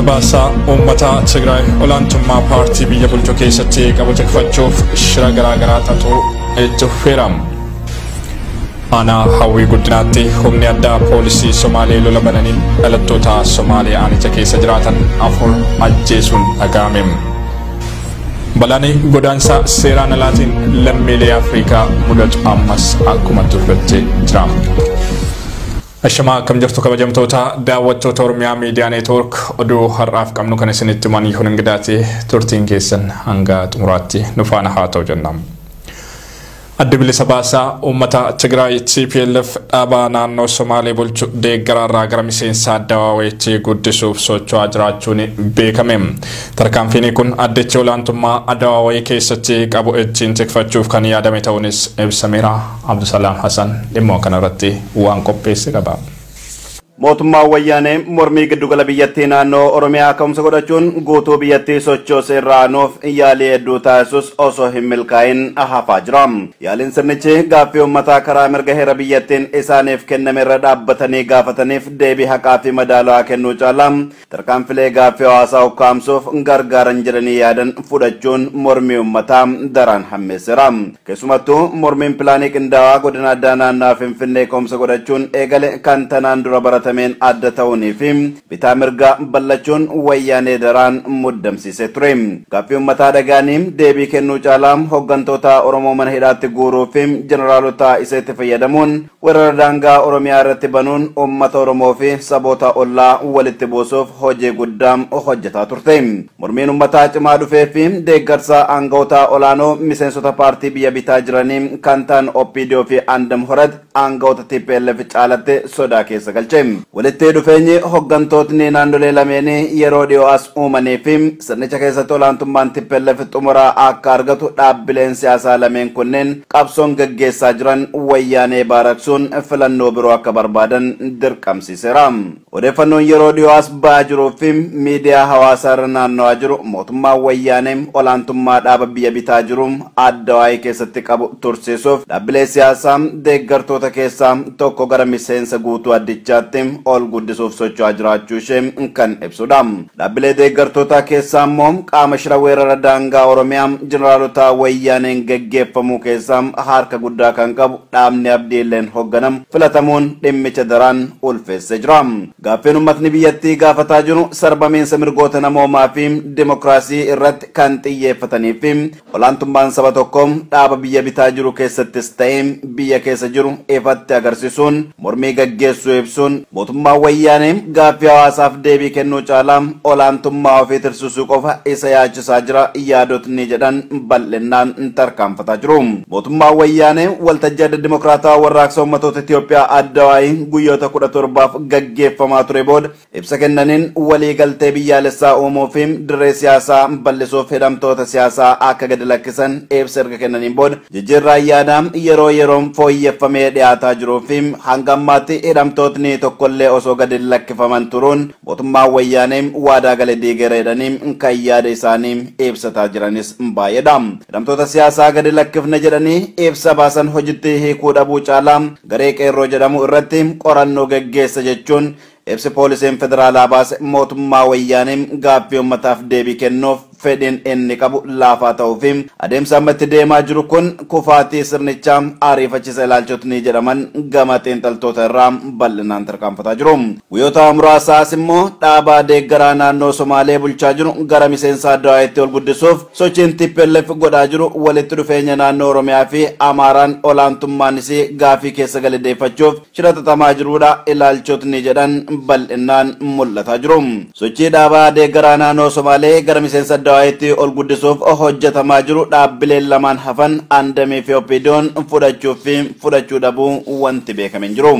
Baasa uummata Tigraay olaantummaa paartii biyya bulchuu keessatti qabu tikfachuuf shira garaa xaxuu itti fufeera. Aanaa hawwii guddinaatti humni addaa poolisii Somaalee lola bananiin dhalattoota Somaalee aanicha keessa jiraatan 4 ajjeesuun dhaga'ame. Balaani godaansa seeraan alaatiin lammiilee Afrikaa mudatu ammas akkuma turretti jira. Ashama kam jirtu kabajamtoota daawwattoota Oromiyaa Miidiyaa Neetwoork oduu har'aaf qabnu kan isinitti himanii hundaati turtiin keessan hanga xumuraatti nu faana haa ta'u jennaan. Adda bilisa baasaa uummata Tigraay TPLF dhaabaa naannoo Somaalee bulchu deeggararraa gara miseensa Adawaaweetti guddisuuf socho'aa jiraachuun beekame. Tarkaanfiin kun addichi olaantummaa Adawaawee keessatti qabu ittiin tikfachuuf kan yaadame ta'uunis ibsameera. Abdusalaam Hasan dhimma kanarratti waan qopheesse qaba. Mootummaa wayyaanee mormii giddugala biyyattii naannoo Oromiyaa ka'umsa godhachuun guutuu biyyattii sochoosee irraa nuuf yaalii hedduu taasisus osoo hin milkaa'in hafaa jira. Yaaliin sirnichi gaaffii uummataa karaa mirga heera biyyattiin isaaniif kenname irra dhaabbatanii gaafataniif deebii haqaa fi madaalawaa kennuu caala tarkaanfilee gaaffii hawaasaa ukkaamsuuf gargaaran jedhanii yaadan fudhachuun mormii uummataa daran hammeesseera. Keessumattuu mormiin pilaanii qindaawaa godina addaa naannoo Finfinnee ka'umsa godhachuun eegale kan tanaan dura barate men adda ta'uunii fi bitaa mirga ballachuun wayyaanee daraan muddamsiisee ture. Gaaffii uummataa dhagaanii deebii kennuu caalaa hooggantoota Oromoo mana hidhaatti guuruu fi jeneraalota isaatti fayyadamuun weerara daangaa Oromiyaa irratti banuun uummata Oromoo fi saboota ollaa walitti buusuuf hojii guddaa hojjetaa turte. Mormiin uummataa cimaa dhufee fi deeggarsa aangawoota olaanoo miseensota paartii biyya bitaa jiranii kan ta'an OPDO fi Andam Horat aangawoota TPLF caalatti sodaa keessa galche. Walitti dhufeenyi hooggantootni naannolee lameenii yeroo dhiyoo as uumanii fi sirnicha keessatti olaantummaan TPLF xumuraa akka argatu dhaabbileen siyaasaa lameen kunneen qabsoon gaggeessaa jiran wayyaanee baaraksuun filannoo biroo akka barbaadan dirqamsiiseera. Odeeffannoon yeroo dhiyoo as ba'aa jiruu fi miidiyaa hawaasaa irra naanna'aa jiru mootummaa wayyaanee olaantummaa dhaaba biyya bitaa jiru Addawaayee keessatti qabu tursiisuuf dhaabbilee siyaasaa deeggartoota keessaa tokko gara miseensa guutuu addichaatti ol guddisuuf socho'aa jiraachuu ishee kan ibsudha. Dhaabbilee deeggartoota keessaa immoo qaama shira weerara daangaa Oromiyaa jeneraalota wayyaaneen gaggeeffamuu keessaa harka guddaa kan qabu dhaabni abdiilleen hoogganamu filatamuun dhimmicha daraan ulfeessee jira. Gaaffiin uummatni biyyattii gaafataa jiru sarbamiinsa mirgoota namoomaa fi dimokiraasii irratti kan xiyyeeffatanii fi olaantummaan saba tokkoo dhaaba biyya bitaa jiru keessattis ta'ee biyya keessa jiru ifatti agarsiisuun mormii gaggeessuu ibsuun mootummaa wayyaanee gaaffii hawaasaaf deebii kennuu caalaa olaantummaa ofii tirsiisuu qofa isa yaachisaa jira yaadotni jedhan bal'inaan tarkaanfataa jiru. Mootummaa wayyaanee waltajjii adda dimokiraataa warraaqsa uummattoota Itoophiyaa Addawaayee guyyoota 17 gaggeeffamaa ture booda ibsa kennaniin walii galtee biyyaalessaa uumuu fi dirree siyaasaa bal'isuuf hidhamtoota siyaasaa akka gadi lakkisan ibsa erga kennaniin booda jijjiirraa yaadaa yeroo yeroon fooyyeffamee dhiyaataa jiruu fi hanga ammaatti hidhamtootni tokkollee osoo gadi lakkifaman turuun mootummaa wayyaanee waadaa gale diigeera jedhanii kan yaada isaanii ibsataa jiranis baay'eedha. Hidhamtoota siyaasaa gadi lakkifne jedhanii ibsa baasan hojiitti hiikuu dhabuu caalaa garee qeerroo jedhamu irratti qorannoo gaggeessa jechuun ibsi poolisiin federaalaa baase mootummaa wayyaanee gaaffii uummataaf deebii kennuuf fedhiin inni qabu laafaa ta'uu fi adeemsa ammatti deemaa jiru kun kufaatii sirnichaa ariifachiisa ilaalchotni jedhaman gama xiinxaltoota irraa bal'inaan tarkaanfataa jiru. Guyyoota muraasaas immoo dhaabaa deeggaraa naannoo Somaalee bulchaa jiru gara miseensa Adawaayeetti ol guddisuuf sochiin TPLF godhaa jiru walitti dhufeenya naannoo Oromiyaa fi Amaaraan olaantummaanis gaaffii keessa galeeffachuuf shira xaxamaa jiruudha ilaalchotni jedhan bal'inaan mul'ataa jiru. Sochii dhaabaa deeggaraa naannoo Somaalee gara miseensa Adawaayeetti ol guddisuuf hojjetamaa jiru dhaabbileen lamaan hafan Andamii fi OPDO'n fudhachuu dhabuu wanti beekame hin jiru.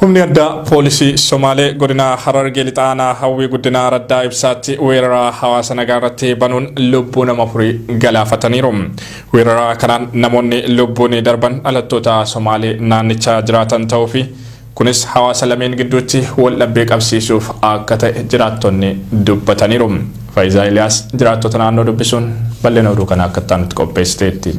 Humni addaa poolisii Somaalee godina Harargee lixaanaa hawwii guddinaa raddaa ibsaatti weerara hawaasa nagaa irratti banuun lubbuu nama 4 galaafataniiru. Weerara kanaan namoonni lubbuun darban dhalattoota Somaalee naannichaa jiraatan ta'uu fi kunis hawaasa lameen gidduutti wal dhabbii qabsiisuuf akka ta'e jiraattonni dubbataniiru. Faayizaa Iliyaas jiraattota naannoo dubbisuun bal'ina oduu kana akka ta'anitti qopheessiteetti.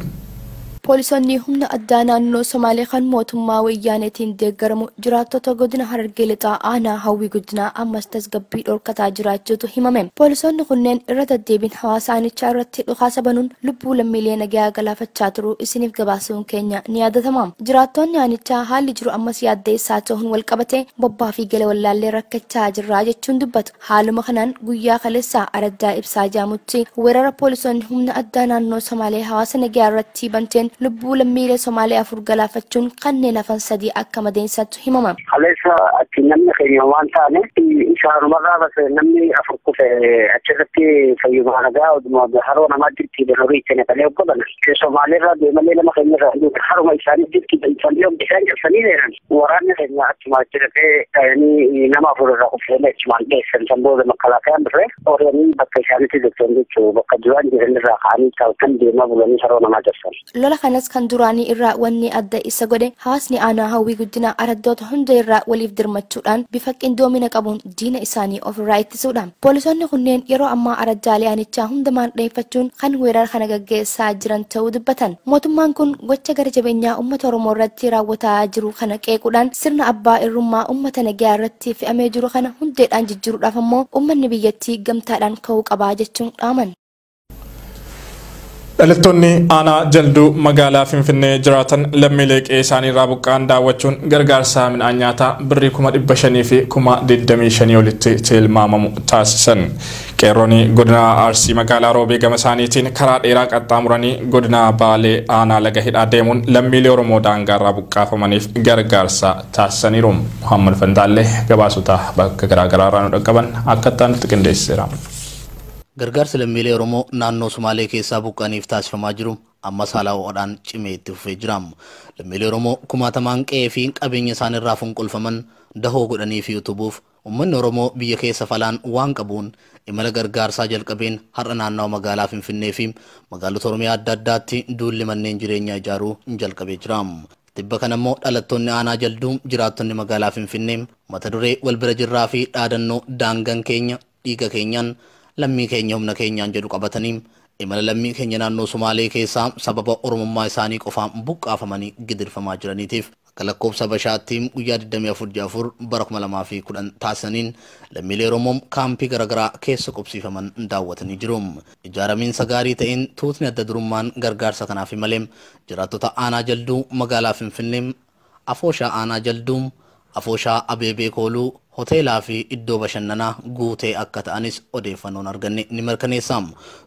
Poolisoonni humna addaa naannoo Somaalee kan mootummaa wayyaaneetiin deeggaramu jiraattota godina Harargee lixaa aanaa hawwii guddinaa ammas tasgabbii dhorkataa jiraachuutu himame. Poolisoonni kunneen irra deddeebiin hawaasa aanichaa irratti dhukaasa banuun lubbuu lammiilee nagaa galaafachaa turuu isiniif gabaasuun keenya ni yaadatama. Jiraattonni aanichaa haalli jiru ammas yaaddeessaa ta'uun wal qabate bobbaa fi gala wallaallee rakkachaa jirraa jechuun dubbatu. Haaluma kanaan guyyaa kaleessaa araddaa ibsaa jaamutti weerara poolisoonni humna addaa naannoo Somaalee hawaasa nagaa irratti banteen lubbuu lammiilee Somaalee afur galaafachuun kanneen hafan sadii akka madeessatu himama. Kaleessa achi namni keenya waan taane isaanumarraa bas namni afur kufe achirratti fayyumaa nagaa oduma haroo namaa jirti horii itti naqalee godhana. Somaaleerraa deemalee nama keenya irraa haruma isaanii jirti balfanii bishaan cabsanii deeman. Waraanni keenya achuma achirratti nama afur irraa kufeene achumaan dheessan sanbooda makalaakayaan birree orianii bakka isaanitti jechuun jechuu bakka duraan jiran irraa ka'anii kan deemaa bulanii haroo namaa cabsan. Lola kanas kan duraanii irraa wanni adda isa godhe hawaasni aanaa hawwii guddinaa araddoota hunda irraa waliif dirmachuudhaan bifa qindoomina qabuun diina isaanii ofirraa ittisuudha. Poolisoonni kunneen yeroo ammaa araddaalee aanichaa hundumaan dheeffachuun kan weerara kana gaggeessaa jiran ta'uu dubbatan. Mootummaan kun gocha gara jabeenyaa uummata Oromoo irratti raawwataa jiru kana qeequudhaan sirna abbaa irrummaa uummata nagaa irratti fe'amee jiru kana hundeedhaan jijjiiruudhaaf ammoo uummanni biyyattii gamtaadhaan ka'uu qabaa jechuun dhaaman. Dhalattoonni aanaa jalduu magaalaa Finfinnee jiraatan lammiilee qe'ee isaanii irraa buqqa'an daawwachuun gargaarsa midhaan nyaataa birrii 500 fi 25,000 olitti tilmaamamu taasisan. Qeerroonni godina Arsii magaalaa Roobee gama isaaniitiin karaa dheeraa qaxxaamuranii godina Baalee aanaa laga hidhaa deemuun lammiilee Oromoo daangaa irraa buqqaafamaniif gargaarsa taasisaniiru. Muhammad Fantaallee gabaasota bakka garaagaraa irraa nu dhaqqaban akkattaa nutti qindeessiseera. Gargaarsa lammiilee Oromoo naannoo Somaalee keessaa buqqa'aniif taasifamaa jiru ammas haala ho'aadhaan cimee itti fufee jira. Lammiilee Oromoo kumaatamaan qe'ee fi qabeenya isaaniirraa funqolfaman dahoo godhanii fi utubuuf uummanni Oromoo biyya keessa falaan waan qabuun imala gargaarsaa jalqabeen har'a naannoo magaalaa Finfinnee fi magaalota Oromiyaa adda addaatti duulli manneen jireenyaa ijaaruu jalqabee jira. Tibba kana immoo dhalattoonni aanaa jalduu jiraattonni magaalaa Finfinnee mata duree wal bira jirraa fi dhaadannoo daangaan keenya dhiiga keenyaan lammii keenya humna keenyaan jedhu qabatanii imala lammii keenya naannoo Somaalee keessaa sababa Oromummaa isaanii qofaan buqqaafamanii gidirfamaa jiraniitiif akka lakkoofsa Bashaatti guyyaa 24 bara 2010 taasisaniin lammiilee Oromoo kaampii garaagaraa keessa qubsiifaman daawwatanii jiru. Ijaaramiinsa gaarii ta'een tuutni adda durummaan gargaarsa kanaaf malee jiraattota aanaa jalduu magaalaa Finfinnee afooshaa aanaa jalduu afooshaa Abeebee Kooluu hoteelaa fi iddoo bashannanaa guutee akka ta'anis odeeffannoon arganne ni mirkaneessa.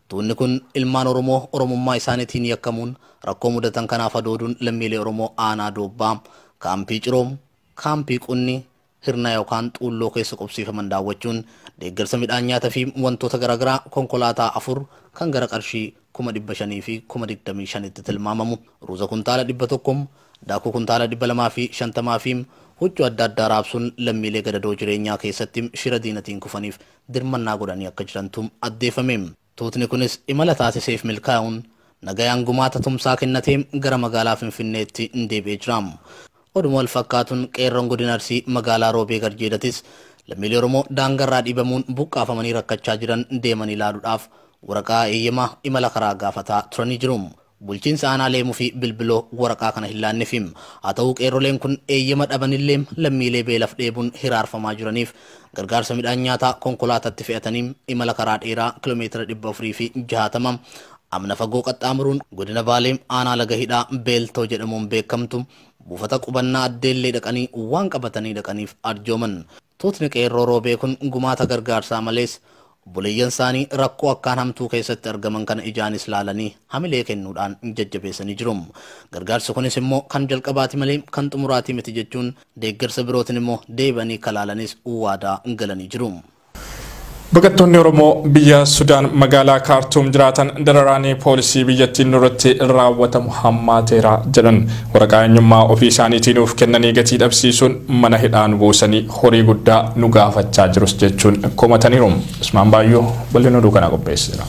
Tuunni kun ilmaan Oromoo Oromummaa isaaniitiin yakkamuun rakkoo mudatan kanaaf adooduun lammiilee Oromoo aanaa Doobbaa kaampii Ciroom kaampii Qunni hirna yookaan xuulloo keessa qubsiifaman daawwachuun deeggarsa midhaan nyaataa fi wantoota garaagaraa konkolaataa 4 kan gara qarshii 500 fi 25,000 itti tilmaamamu ruuza kuntaala 100 daakuu kuntaala 250 fi huccuu adda addaa raabsuun lammiilee gadadoo jireenyaa keessatti shira diinatiin kufaniif dirmannaa godhanii akka jirantu addeeffame. Tuutni kunis imala taasiseef milkaa'uun nagayaan gumaata tumsaa kennatee gara magaalaa Finfinneetti deebi'ee jira. Oduma wal fakkaatuun qeerroon godina Arsii magaalaa Roobee Garjeedatis lammiilee Oromoo daangarraa dhiibamuun buqqaafamanii rakkachaa jiran deemanii ilaaluudhaaf waraqaa eeyyamaa imala karaa gaafataa turanii jiru. Bulchiinsa aanaa Leemuu fi Bilbiloo waraqaa kana hin laanneefim. Haa ta'u qeerroleen kun eeyyama dhabanillee lammiilee beelaaf dheebuun hiraarfamaa jiraniif gargaarsa midhaan nyaataa konkolaataatti fe'atanii imala karaa dheeraa kiiloomeetira 460 amna fagoo qaxxaamuruun godina Baalee aanaa laga hidhaa Beeltoo jedhamuun beekamtu buufata qubannaa addeellee dhaqanii waan qabatanii dhaqaniif arjooman. Tuutni qeerroo Roobee kun gumaata gargaarsaa malees buleeyyan isaanii rakkoo akkaan hamtuu keessatti argaman kana ijaanis laalanii hamilee kennuudhaan jajjabeessanii jiru. Gargaarsi kunis immoo kan jalqabaati malee kan xumuraati miti jechuun deeggarsa birootiin immoo deebanii kalaalanis waadaa galanii jiru. Baqattoonni Oromoo biyya Sudaan magaalaa Kaartuum jiraatan dararaanii poolisii biyyattiin nurratti raawwatamu hammaateera jedhan waraqaa eenyummaa ofii isaaniitiin nuuf kennanii gatii dhabsiisuun mana hidhaan buusanii horii guddaa nu gaafachaa jirus jechuun komataniiru. Usmaan Baayyoo bal'ina oduu kana qopheesseera.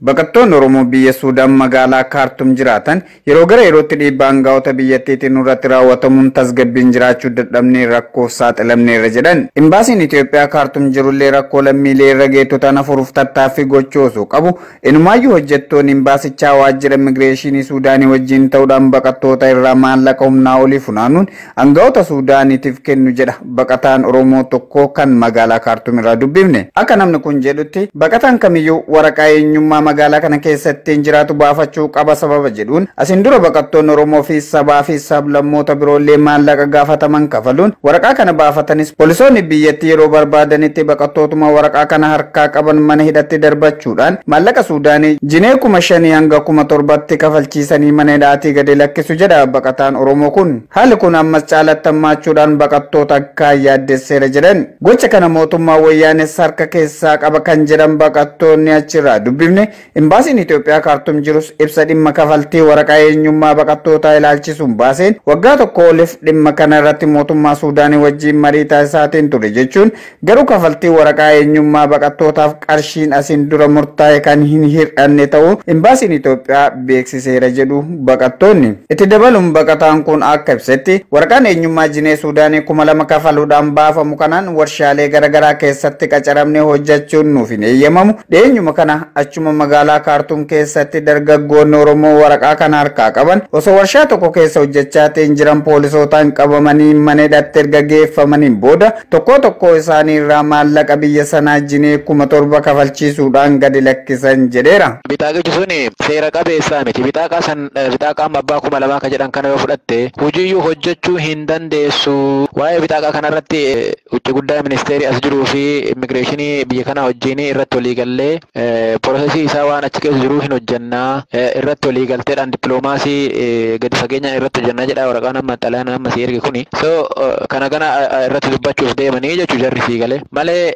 baqattoonni Oromoo biyya Suudaan magaalaa Kaartum jiraatan yeroo gara yerootti dhiibbaa aangaa'ota biyyattiitiin nurratti raawwatamuun tasgabbiin jiraachuu dadhabnee rakkoof saaxilamneerra jedhan. Imbaasiin Itoophiyaa Kaartum jirullee rakkoo lammiilee irra geettu tana furuuf tattaaffii gochuu osoo qabu inumaayyuu hojjettoonni imbaasichaa waajjira immigireeshinii Suudaanii wajjin ta'uudhaan baqattoota irraa maallaqa humnaa olii funaanuun aangaa'ota Suudaaniitiif kennu jedha baqataan Oromoo tokko kan magaalaa Kaartum irraa dubbifne. Akka namni kun jedhutti baqataan kamiyyuu waraqaa eenyummaa magaalaa kana keessatti jiraatu baafachuu qaba sababa jedhuun asin dura baqattoonni Oromoo fi sabaa fi sablammoota biroollee maallaqa gaafataman kafaluun waraqaa kana baafatanis poolisoonni biyyattii yeroo barbaadanitti baqattootuma waraqaa kana harkaa qaban mana hidhatti darbachuudhaan maallaqa Suudaanii jinee 5,000 hanga 7,000tti kafalchiisanii mana hidhaatii gadi lakkisu jedha baqataan Oromoo kun. Haalli kun ammas caalattamaachuudhaan baqattoota akka yaaddesseera jedhan. Gocha kana mootummaa wayyaanes harka keessaa qaba kan jedhan baqattoonni achirraa dubbifne imbaasiin Itoophiyaa Kaartum jirus ibsa dhimma kafaltii waraqaa eenyummaa baqattootaa ilaalchisuun baaseen waggaa tokko oliif dhimma kana irratti mootummaa Suudaanii wajjin marii taasisaatiin ture jechuun garuu kafaltii waraqaa eenyummaa baqattootaaf qarshiin asin dura murtaa'e kan hin hir'anne ta'uu imbaasiin Itoophiyaa beeksiseera jedhu baqattoonni. Itti dabaluun baqataan kun akka ibsetti waraqaan eenyummaa jinee Suudaanii 2,000 kafaluudhaan baafamu kanaan warshaalee garaagaraa keessatti qacaramnee hojjechuun nuuf hin eeyyamamu. Dhiyeenyuma kana achuma magaalaa Kaartum keessatti dargaggoonni Oromoo waraqaa kana harkaa qaban osoo warshaa tokko keessa hojjechaatiin jiran poolisootaan qabamanii mana hidhatti erga geeffamaniin booda tokko isaanii irraa maallaqa biyya sanaa jinee 7,000 kafalchiisuudhaan gadi lakkisan jedheera. Bitaaqichi suni seera qabeessaa miti. Bitaaqaan abbaa 2,000 ka jedhan kana yoo fudhatte hojiiyyuu hojjechuu hin dandeessu. Waa'ee bitaaqaa kanarratti ucci guddaa ministeerii as jiruu fi immigireeshinii biyya kana wajjin irratti walii gallee Prosesii isaa waan achi keessa jiru hin hojjannaa irratti walii galteedhaan dippiloomaasii gadi fageenyaan irratti hojjannaa jedha waraqaan amma xalayaan amma si erge kuni. Kana irratti dubbachuuf deemanii jechuu jarri sii galee malee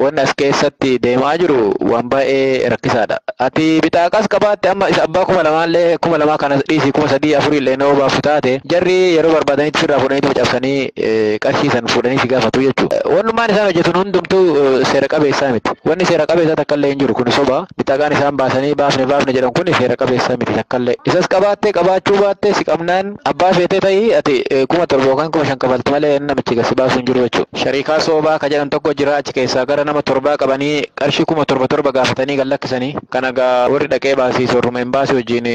wanni as keessatti deemaa jiru waan baay'ee rakkisaadha. Ati bitaaqaas qabaatte amma isa abbaa 2,000 2,000 kana dhiisii 3,000 4 illee nama baaftu taate jarri yeroo barbaadanitti sirraa fuudhanii cabsanii qarshiisan fuudhanii si gaafatu jechuudha. Wannumaan isaan hojjetan hundumtuu seera qabeessaa miti. Wanni seera qabeessaa takka illee hin jiru kun soba. Bitaaqaan isaan baasanii baafne jedhan kun seera qabeessaa miti takka illee. Isas qabaattee qabaachuu baattee si qabnaan abbaa feetee ta'ii ati 7,000 yookaan 5,000 kafaltu malee namichi gasi baasuu hin jiru jechuudha. Shariikaa soobaa ka jedhan tokko jira achi keessaa gara nama 7 qabanii qarshii 7,000 gaafatanii gad lakkisanii kana gaa warri dhaqee baasii sorruma hin baasii wajjin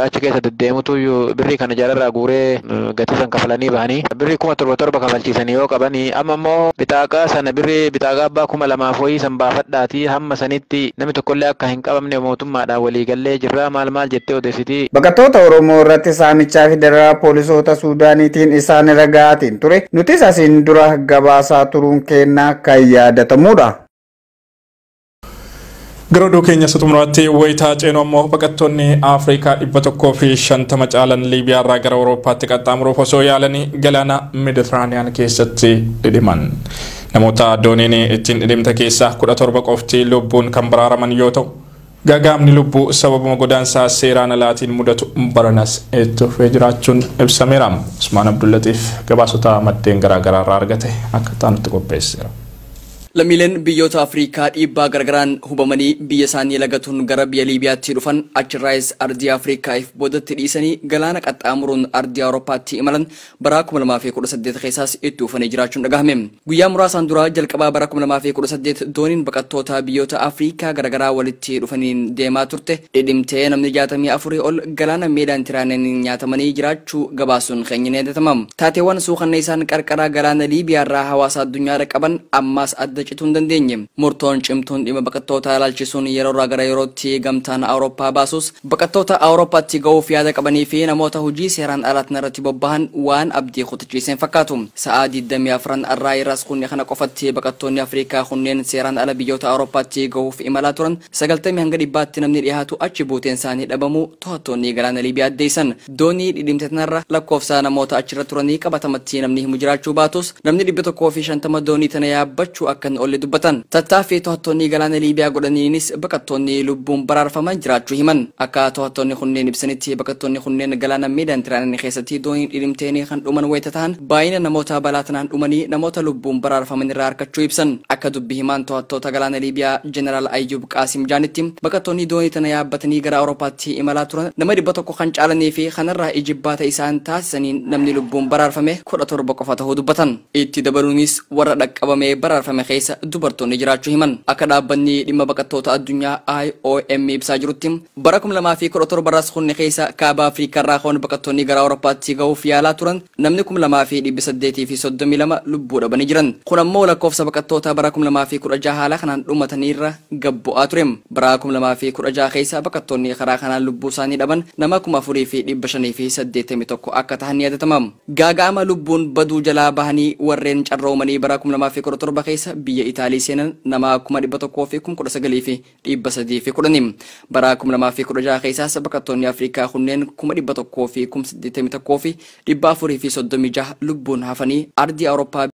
achi keessa deddeemutu birrii kana jalarraa guuree gatii san kafalanii bahanii birrii 7,000 kafalchiisanii yoo qabanii amma immoo bitaaqaa sana birrii bitaaqaa abbaa 2,000 fooyii san baafadhaatii hamma sanitti namni tokkollee akka hin qabamne mootummaadhaan walii gallee jirra maal jettee odeessitii. Baqattoota Oromoo irratti saamichaa fi dararaa poolisoota Suudaaniitiin isaan irra ga'aatiin ture nutis asiin dura gabaasaa turuun keenna kan yaadatamudha. Garooduu keenya sutumraatti wayitaa ceenoo immoo baqattoonni Afrikaa 150 caalan Liibiyaa irraa gara Awurooppaatti qaxxaamuruuf osoo yaalanii galaana Meeditiraaniyaan keessatti dhidhiman. Namoota dooniin ittiin dhidhimte keessaa 17 qofti lubbuun kan baraaraman yoo ta'u gaagaamni lubbuu sababuma godaansaa seeraan alaatiin mudatu baranas itti fufee jiraachuun ibsameera. Usmaan Abdullatiif gabaasota maddeen garaagaraa irraa argate akka taanutti qopheesseera. Lammiileen biyyoota Afrikaa dhiibbaa gargaraan hubamanii biyya isaanii lagatuun gara biyya Liibiyaatti dhufan achirraayis ardii Afrikaaf boodatti dhiisanii galaana qaxxaamuruun ardii Awurooppaatti imalan bara 2018 keessaas itti dhufanii jiraachuun dhagahame. Guyyaa muraasaan dura jalqabaa bara 2018 dooniin baqattoota biyyoota Afrikaa garagaraa walitti dhufaniin deemaa turte dhidhimtee namni 64 ol galaana Meeditiraaniyaan nyaatamanii jiraachuu gabaasuun keenya ni yaadatama. Taateewwan suukanneessaan qarqara galaana Liibiyaarraa hawaasa addunyaa qaban ammaas adda cituun dandeenye. Murtoon cimtuun dhimma baqattoota ilaalchisuun yeroo irraa gara yerootti gamtaan Awurooppaa baasus baqattoota Awurooppaatti ga'uuf yaada qabanii fi namoota hojii seeraan alaatiin irratti bobbahan waan abdii kutachiiseen fakkaatu. Sa'aa 24 irraa irraas kunne kana qofatti baqattoonni Afrikaa kunneen seeraan ala biyyoota Awurooppaatti ga'uuf imalaa turan 90 hanga 100tti namni dhiyaatu achi buuteen isaanii dhabamu to'attoonni galaana Liibiyaa addeessan. Doonii dhidhimte tanarra lakkoofsa namoota achirra turanii qabatamatti namni himu jiraachuu baatus namni 150 doonii tana yaabbachuu akka olli dubbatan. Tattaaffii to'attoonni galaana Liibiyaa godhaniinis baqattoonni lubbuun baraarfaman jiraachuu himan. Akka to'attoonni kunneen ibsanitti baqattoonni kunneen galaana Meeditiraaniyaan keessatti doonii dhidhimteenii kan dhuman wayita ta'an baay'ina namoota balaa tanaan dhumanii namoota lubbuun baraarfaman irraa harkachuu ibsan. akka dubbii himaan to'attoota galaana Liibiyaa Jeneraal Ayyub Qaasim Jaanitti baqattoonni doonii tana yaabbatanii gara Awuroopaatti imalaa turan nama 100 kan caalanii fi kanarraa ijibbaata isaan taasisaniin namni lubbuun baraarfame 17 qofa ta'uu dubbatan. Itti dabaluunis warra dhaqqabamee baraarfame keessa dubartoonni jiraachuu himan. Akka dhaabbanni dhimma baqattoota addunyaa IOM ibsaa jirutti bara 2017 barras kunne keessa kaaba Afrikaa irraa kan baqattoonni gara Awuroopaatti ga'uuf yaalaa turan namni 2832 lubbuu dhabanii jiran. Kun ammoo lakkoofsa baqattoota bara 2016 haala kanaan dhumataniirra gabbu'aa ture. Bara 2016 keessa baqattoonni karaa kanaan lubbuu isaanii dhaban nama 4581 akka ta'an ni yaadatama. Gaaga'ama lubbuun baduu jalaa bahanii warreen carroomanii bara 2017 keessa biyya Itaalii seenan nama 119,310. Bara 2016 keessaas baqattoonni Afrikaa kunneen 1,181,436 lubbuun hafanii ardii Awurooppaa